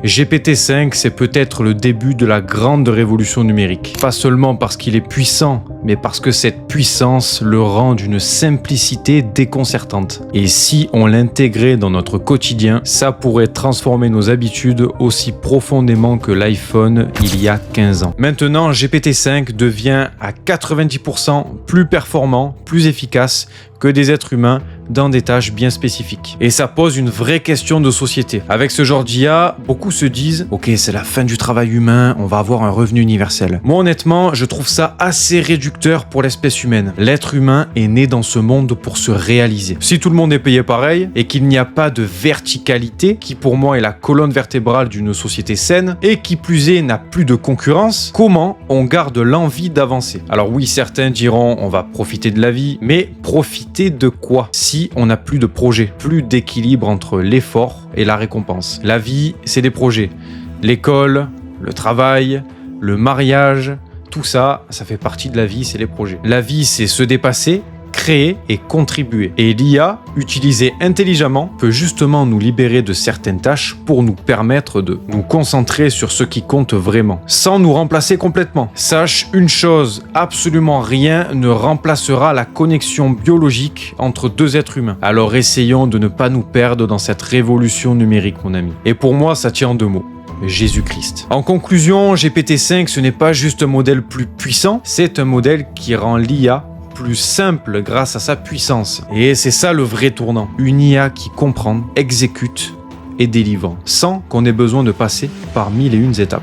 GPT-5, c'est peut-être le début de la grande révolution numérique. Pas seulement parce qu'il est puissant, mais parce que cette puissance le rend d'une simplicité déconcertante. Et si on l'intégrait dans notre quotidien, ça pourrait transformer nos habitudes aussi profondément que l'iPhone il y a 15 ans. Maintenant, GPT-5 devient à 90% plus performant, plus efficace que des êtres humains dans des tâches bien spécifiques. Et ça pose une vraie question de société. Avec ce genre d'IA, beaucoup se disent « Ok, c'est la fin du travail humain, on va avoir un revenu universel ». Moi honnêtement, je trouve ça assez réducteur pour l'espèce humaine. L'être humain est né dans ce monde pour se réaliser. Si tout le monde est payé pareil et qu'il n'y a pas de verticalité, qui pour moi est la colonne vertébrale d'une société saine, et qui plus est n'a plus de concurrence, comment on garde l'envie d'avancer? Alors oui, certains diront on va profiter de la vie, mais profiter de quoi si on n'a plus de projet, plus d'équilibre entre l'effort et la récompense? La vie, c'est des projets. L'école, le travail, le mariage, tout ça, ça fait partie de la vie, c'est les projets. La vie, c'est se dépasser, créer et contribuer. Et l'IA, utilisée intelligemment, peut justement nous libérer de certaines tâches pour nous permettre de nous concentrer sur ce qui compte vraiment, sans nous remplacer complètement. Sache une chose, absolument rien ne remplacera la connexion biologique entre deux êtres humains. Alors essayons de ne pas nous perdre dans cette révolution numérique, mon ami. Et pour moi, ça tient en deux mots. Jésus-Christ. En conclusion, GPT-5, ce n'est pas juste un modèle plus puissant, c'est un modèle qui rend l'IA plus simple grâce à sa puissance. Et c'est ça le vrai tournant. Une IA qui comprend, exécute et délivre, sans qu'on ait besoin de passer par 1001 étapes.